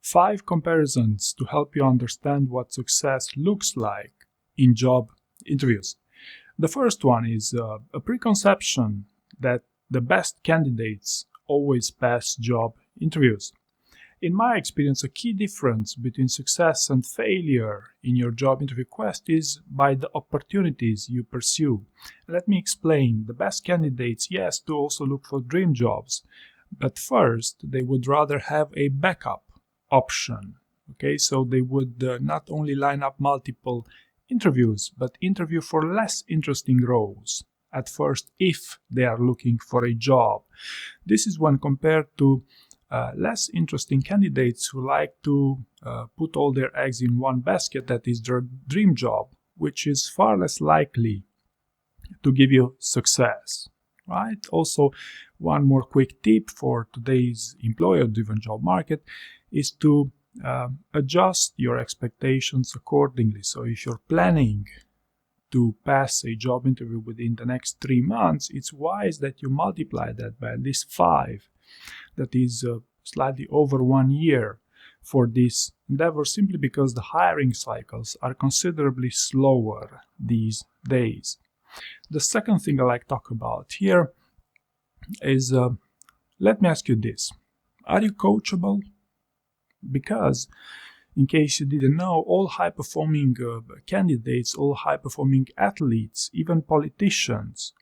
5 comparisons to help you understand what success looks like in job interviews. The first one is a preconception that the best candidates always pass job interviews. In my experience, a key difference between success and failure in your job interview quest is by the opportunities you pursue. Let me explain. The best candidates, yes, do also look for dream jobs, but first they would rather have a backup option. Okay, so they would not only line up multiple interviews, but interview for less interesting roles at first if they are looking for a job. This is when compared to less interesting candidates who like to put all their eggs in one basket, that is their dream job, which is far less likely to give you success, right? Also, one more quick tip for today's employer-driven job market is to adjust your expectations accordingly. So if you're planning to pass a job interview within the next 3 months, it's wise that you multiply that by at least 5. That is slightly over 1 year for this endeavor, simply because the hiring cycles are considerably slower these days. The second thing I like to talk about here is, let me ask you this. Are you coachable? Because, in case you didn't know, all high-performing candidates, all high-performing athletes, even politicians,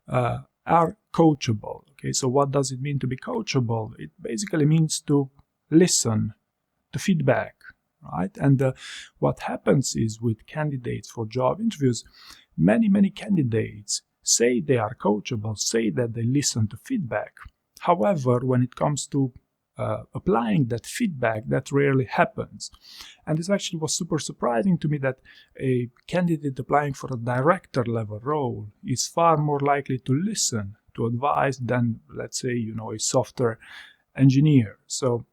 are coachable. Okay, so what does it mean to be coachable? It basically means to listen to feedback, right? And what happens is with candidates for job interviews, many candidates say they are coachable, say that they listen to feedback. However, when it comes to applying that feedback, that rarely happens. And this actually was super surprising to me that a candidate applying for a director level role is far more likely to listen to advice than, let's say, a software engineer. So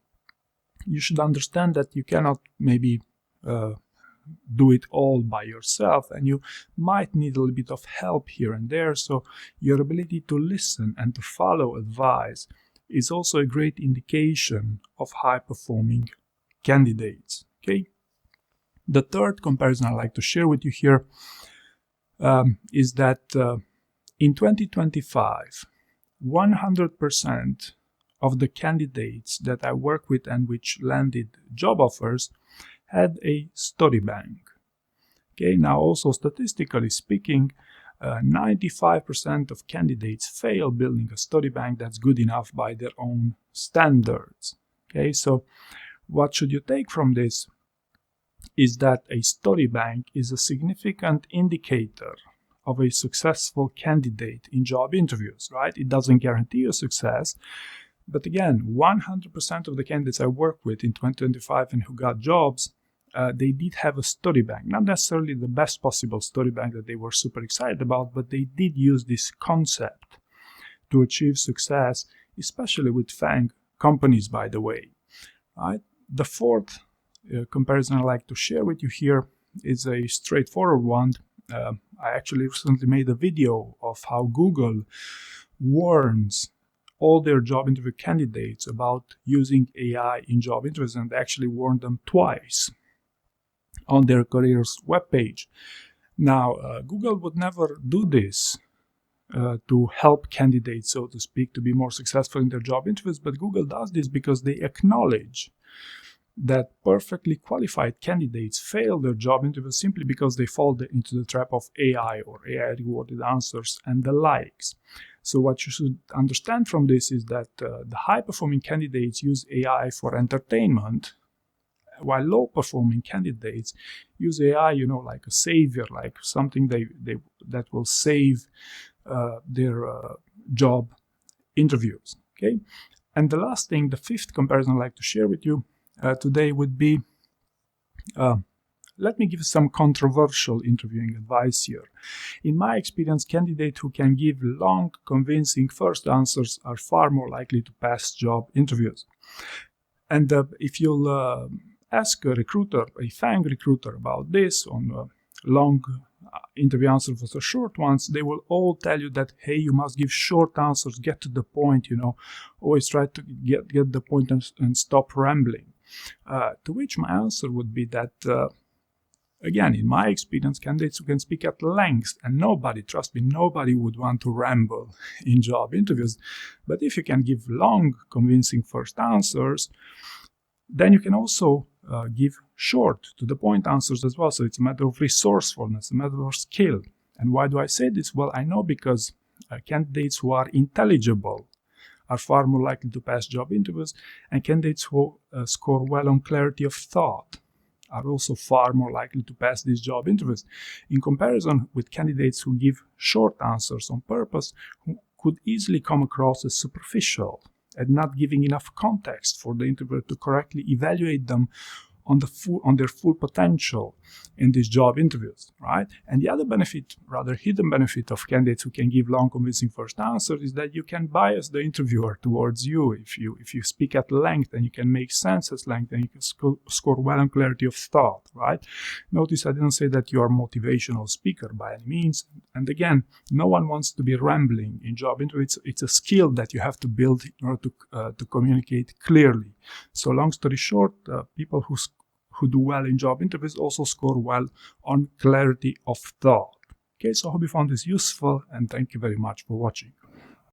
you should understand that you cannot maybe do it all by yourself, and you might need a little bit of help here and there. So your ability to listen and to follow advice is also a great indication of high-performing candidates. Okay. The third comparison I'd like to share with you here is that in 2025, 100% of the candidates that I work with and which landed job offers had a story bank. Okay. Now, also statistically speaking, 95% of candidates fail building a story bank that's good enough by their own standards. Okay, so what should you take from this is that a story bank is a significant indicator of a successful candidate in job interviews, right? It doesn't guarantee your success, but again, 100% of the candidates I work with in 2025 and who got jobs, they did have a story bank. Not necessarily the best possible story bank that they were super excited about, but they did use this concept to achieve success, especially with FANG companies, by the way. Right? The fourth comparison I'd like to share with you here is a straightforward one. I actually recently made a video of how Google warns all their job interview candidates about using AI in job interviews, and they actually warned them twice on their careers webpage. Now, Google would never do this to help candidates, so to speak, to be more successful in their job interviews, but Google does this because they acknowledge that perfectly qualified candidates fail their job interviews simply because they fall into the trap of AI or AI-rewarded answers and the likes. So what you should understand from this is that the high-performing candidates use AI for entertainment, while low-performing candidates use AI, like a savior, like something that will save their job interviews. Okay, and the last thing, the fifth comparison I'd like to share with you today would be, let me give some controversial interviewing advice here. In my experience, candidates who can give long, convincing first answers are far more likely to pass job interviews. And if you'll ask a recruiter, a FANG recruiter, about this on long interview answers versus short ones, they will all tell you that, hey, you must give short answers, get to the point, always try to get the point and stop rambling. To which my answer would be that, again, in my experience, candidates who can speak at length, and nobody, trust me, nobody would want to ramble in job interviews. But if you can give long, convincing first answers, then you can also give short, to the point answers as well. So it's a matter of resourcefulness, a matter of skill. And why do I say this? Well, I know because candidates who are intelligible are far more likely to pass job interviews, and candidates who score well on clarity of thought are also far more likely to pass these job interviews, in comparison with candidates who give short answers on purpose, who could easily come across as superficial and not giving enough context for the interviewer to correctly evaluate them on their full potential in these job interviews, right? And the other benefit, rather hidden benefit of candidates who can give long, convincing first answers is that you can bias the interviewer towards you. If you speak at length and you can make sense at length, and you can score well on clarity of thought, right? Notice I didn't say that you are a motivational speaker by any means. And again, no one wants to be rambling in job interviews. It's a skill that you have to build in order to communicate clearly. So long story short, people who do well in job interviews also score well on clarity of thought. Okay, so I hope you found this useful, and thank you very much for watching.